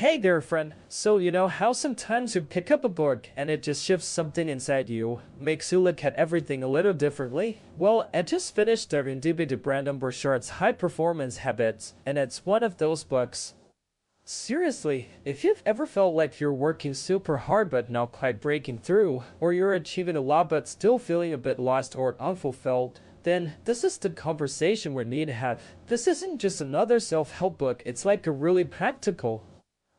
Hey there, friend. So, you know how sometimes you pick up a book and it just shifts something inside you, makes you look at everything a little differently? Well, I just finished reading D.B. Brandon Burchard's High Performance Habits, and it's one of those books. Seriously, if you've ever felt like you're working super hard but not quite breaking through, or you're achieving a lot but still feeling a bit lost or unfulfilled, then this is the conversation we need to have. This isn't just another self-help book, it's like a really practical,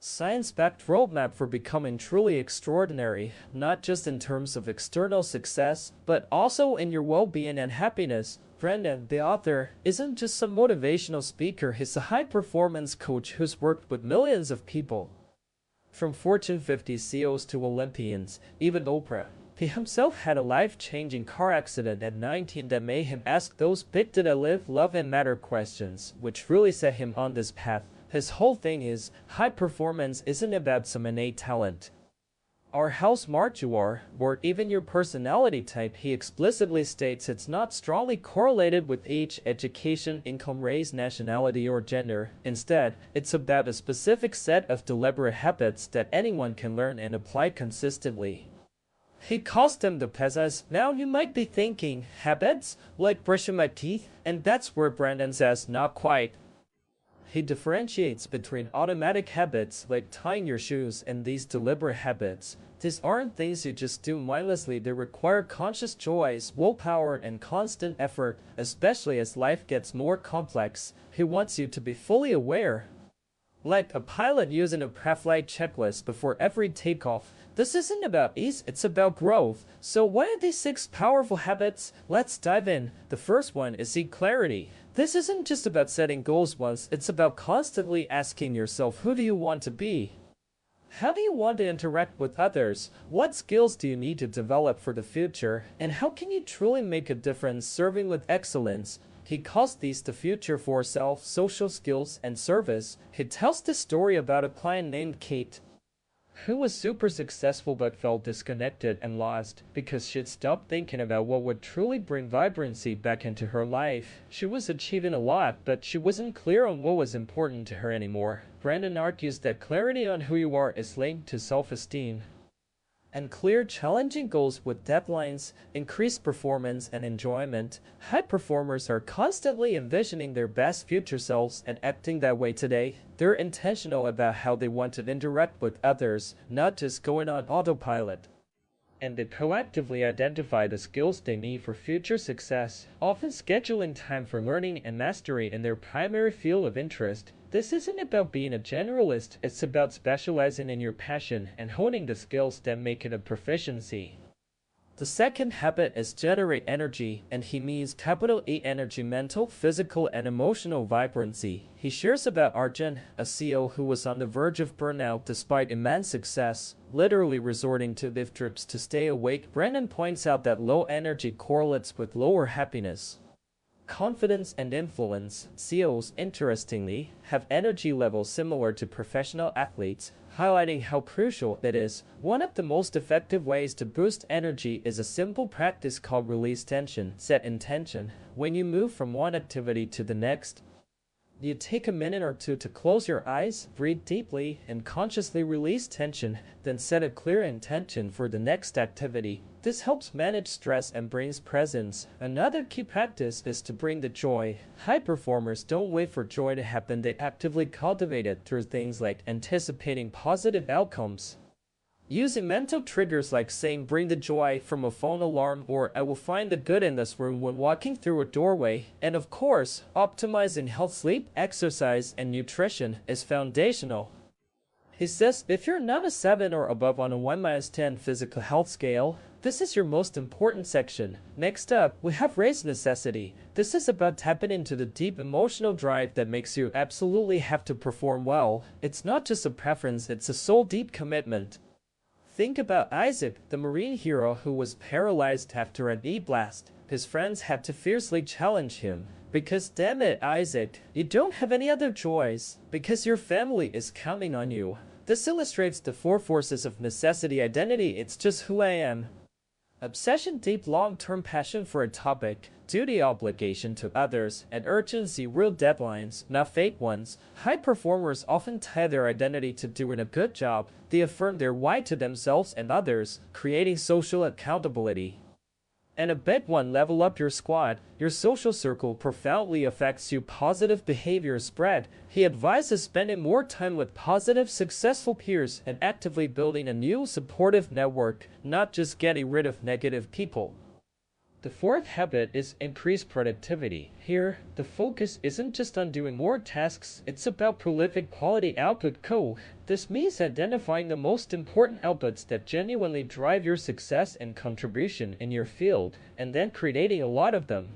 science-backed roadmap for becoming truly extraordinary, not just in terms of external success, but also in your well-being and happiness. Brandon, the author, isn't just some motivational speaker, he's a high-performance coach who's worked with millions of people. From Fortune 50 CEOs to Olympians, even Oprah. He himself had a life-changing car accident at 19 that made him ask those big "did I live, love and matter" questions, which really set him on this path. His whole thing is, high performance isn't about some innate talent or how smart you are, or even your personality type. He explicitly states it's not strongly correlated with age, education, income, race, nationality, or gender. Instead, it's about a specific set of deliberate habits that anyone can learn and apply consistently. He calls them the PEZAs. Now you might be thinking, habits? Like brushing my teeth? And that's where Brandon says, not quite. He differentiates between automatic habits like tying your shoes and these deliberate habits. These aren't things you just do mindlessly, they require conscious choice, willpower, and constant effort, especially as life gets more complex. He wants you to be fully aware, like a pilot using a pre-flight checklist before every takeoff. This isn't about ease, it's about growth. So what are these 6 powerful habits? Let's dive in. The first one is seek clarity. This isn't just about setting goals once, it's about constantly asking yourself, who do you want to be? How do you want to interact with others? What skills do you need to develop for the future? And how can you truly make a difference serving with excellence? He calls these the future for self, social skills, and service. He tells this story about a client named Kate, who was super successful but felt disconnected and lost because she'd stopped thinking about what would truly bring vibrancy back into her life. She was achieving a lot, but she wasn't clear on what was important to her anymore. Brandon argues that clarity on who you are is linked to self-esteem, and clear, challenging goals with deadlines increase performance and enjoyment. High performers are constantly envisioning their best future selves and acting that way today. They're intentional about how they want to interact with others, not just going on autopilot. And they proactively identify the skills they need for future success, often scheduling time for learning and mastery in their primary field of interest. This isn't about being a generalist, it's about specializing in your passion and honing the skills that make it a proficiency. The second habit is generate energy, and he means capital E energy, mental, physical, and emotional vibrancy. He shares about Arjun, a CEO who was on the verge of burnout despite immense success, literally resorting to lift trips to stay awake. Brandon points out that low energy correlates with lower happiness, confidence, and influence. CEOs, interestingly, have energy levels similar to professional athletes, highlighting how crucial it is. One of the most effective ways to boost energy is a simple practice called release tension. Set intention. When you move from one activity to the next, you take a minute or two to close your eyes, breathe deeply, and consciously release tension, then set a clear intention for the next activity. This helps manage stress and brings presence. Another key practice is to bring the joy. High performers don't wait for joy to happen, they actively cultivate it through things like anticipating positive outcomes, using mental triggers like saying "bring the joy" from a phone alarm, or "I will find the good in this room" when walking through a doorway. And of course, optimizing health, sleep, exercise, and nutrition is foundational. He says if you're not a 7 or above on a 1-10 physical health scale, this is your most important section. Next up, we have race necessity. This is about tapping into the deep emotional drive that makes you absolutely have to perform well. It's not just a preference, it's a soul-deep commitment. Think about Isaac, the Marine hero who was paralyzed after an E-blast. His friends had to fiercely challenge him. Because damn it, Isaac, you don't have any other choice, because your family is counting on you. This illustrates the 4 forces of necessity. Identity, it's just who I am. Obsession, deep long-term passion for a topic, duty, obligation to others, and urgency, real deadlines, not fake ones. High performers often tie their identity to doing a good job. They affirm their why to themselves and others, creating social accountability. And a big one, level up your squad. Your social circle profoundly affects you. Positive behavior spread. He advises spending more time with positive, successful peers and actively building a new supportive network, not just getting rid of negative people. The fourth habit is increased productivity. Here, the focus isn't just on doing more tasks, it's about prolific quality output. This means identifying the most important outputs that genuinely drive your success and contribution in your field, and then creating a lot of them.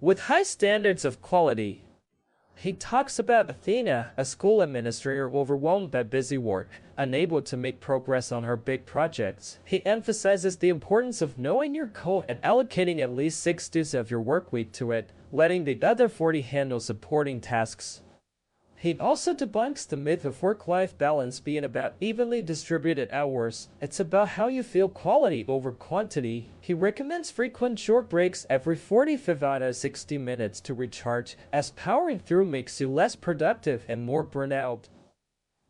With high standards of quality. He talks about Athena, a school administrator overwhelmed by busy work, unable to make progress on her big projects. He emphasizes the importance of knowing your code and allocating at least 6 days of your work week to it, letting the other 40 handle supporting tasks. He also debunks the myth of work-life balance being about evenly distributed hours. It's about how you feel, quality over quantity. He recommends frequent short breaks every 45 to 60 minutes to recharge, as powering through makes you less productive and more burnout.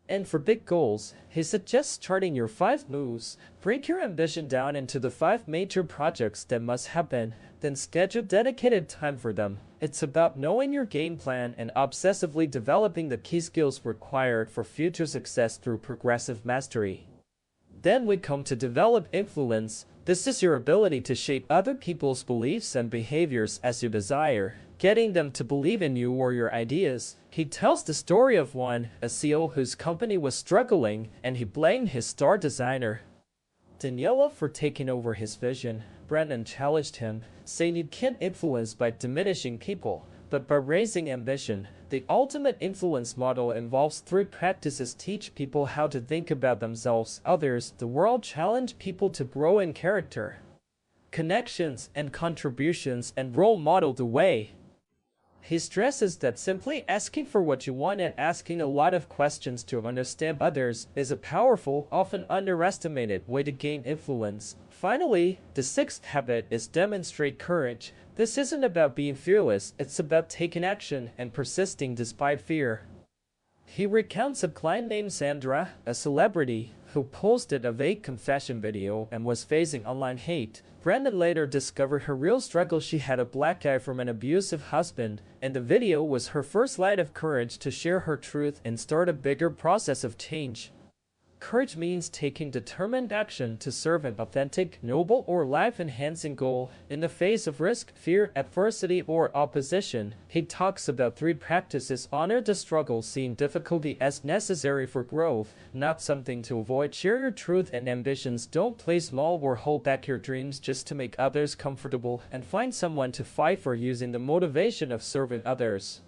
And for big goals, he suggests charting your 5 moves. Break your ambition down into the 5 major projects that must happen, then schedule dedicated time for them. It's about knowing your game plan and obsessively developing the key skills required for future success through progressive mastery. Then we come to develop influence. This is your ability to shape other people's beliefs and behaviors as you desire, getting them to believe in you or your ideas. He tells the story of a CEO whose company was struggling, and he blamed his star designer, Daniela, for taking over his vision. Brandon challenged him, saying you can't influence by diminishing people, but by raising ambition. The ultimate influence model involves 3 practices: teach people how to think about themselves, others, the world, challenge people to grow in character, connections and contributions, and role model the way. He stresses that simply asking for what you want and asking a lot of questions to understand others is a powerful, often underestimated way to gain influence. Finally, the 6th habit is demonstrate courage. This isn't about being fearless, it's about taking action and persisting despite fear. He recounts a client named Sandra, a celebrity, who posted a vague confession video and was facing online hate. Brandon later discovered her real struggle. She had a black eye from an abusive husband, and the video was her first light of courage to share her truth and start a bigger process of change. Courage means taking determined action to serve an authentic, noble, or life-enhancing goal in the face of risk, fear, adversity, or opposition. He talks about 3 practices: honor the struggle, seeing difficulty as necessary for growth, not something to avoid. Share your truth and ambitions. Don't play small or hold back your dreams just to make others comfortable, and find someone to fight for using the motivation of serving others,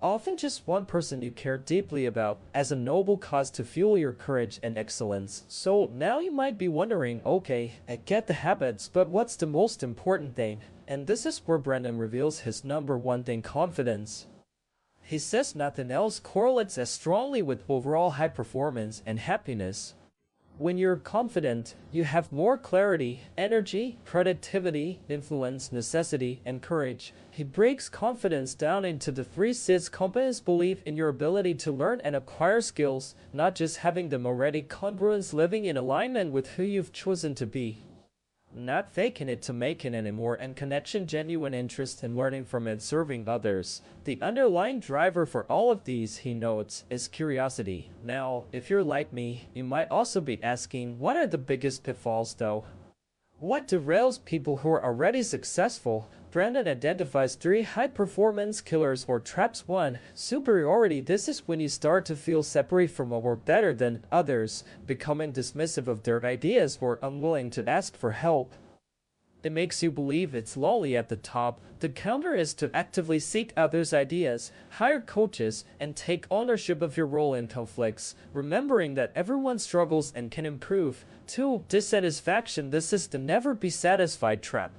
often just one person you care deeply about, as a noble cause to fuel your courage and excellence. So now you might be wondering, okay, I get the habits, but what's the most important thing? And this is where Brandon reveals his number 1 thing: confidence. He says nothing else correlates as strongly with overall high performance and happiness. When you're confident, you have more clarity, energy, productivity, influence, necessity, and courage. He breaks confidence down into the 3 C's: confidence, belief in your ability to learn and acquire skills, not just having them already; congruence, living in alignment with who you've chosen to be, not faking it to make it anymore; and connection, genuine interest in learning from and serving others. The underlying driver for all of these, he notes, is curiosity. Now, if you're like me, you might also be asking, what are the biggest pitfalls though? What derails people who are already successful? Brandon identifies 3 high-performance killers or traps. 1. Superiority. This is when you start to feel separate from or better than others, becoming dismissive of their ideas or unwilling to ask for help. It makes you believe it's lonely at the top. The counter is to actively seek others' ideas, hire coaches, and take ownership of your role in conflicts, remembering that everyone struggles and can improve. 2. Dissatisfaction. This is the never be satisfied trap.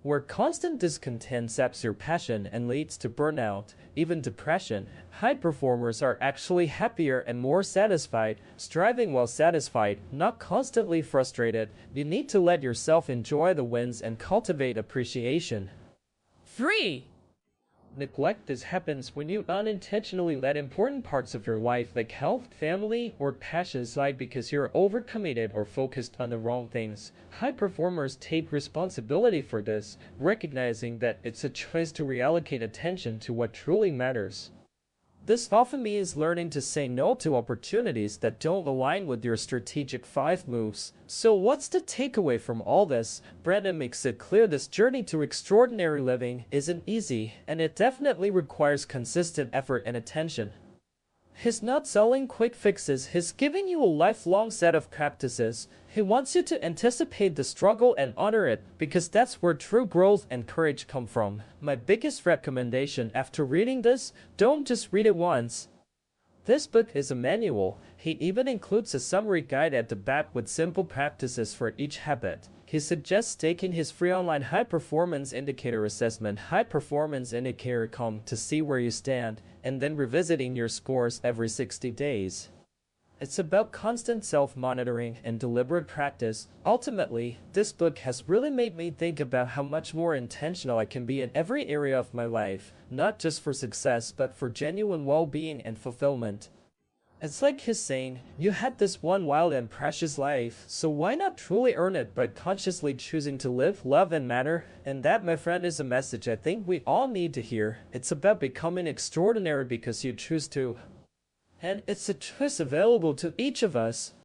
where constant discontent saps your passion and leads to burnout, even depression. High performers are actually happier and more satisfied, striving while satisfied, not constantly frustrated. You need to let yourself enjoy the wins and cultivate appreciation. 3. Neglect. This happens when you unintentionally let important parts of your life like health, family, or passion slide because you're overcommitted or focused on the wrong things. High performers take responsibility for this, recognizing that it's a choice to reallocate attention to what truly matters. This often means learning to say no to opportunities that don't align with your strategic 5 moves. So what's the takeaway from all this? Brandon makes it clear this journey to extraordinary living isn't easy, and it definitely requires consistent effort and attention. He's not selling quick fixes, he's giving you a lifelong set of practices. He wants you to anticipate the struggle and honor it, because that's where true growth and courage come from. My biggest recommendation after reading this, don't just read it once. This book is a manual. He even includes a summary guide at the back with simple practices for each habit. He suggests taking his free online high performance indicator assessment, high performance indicator.com, to see where you stand, and then revisiting your scores every 60 days. It's about constant self-monitoring and deliberate practice. Ultimately, this book has really made me think about how much more intentional I can be in every area of my life, not just for success but for genuine well-being and fulfillment. It's like he's saying, you had this one wild and precious life, so why not truly earn it by consciously choosing to live, love, and matter? And that, my friend, is a message I think we all need to hear. It's about becoming extraordinary because you choose to. And it's a choice available to each of us.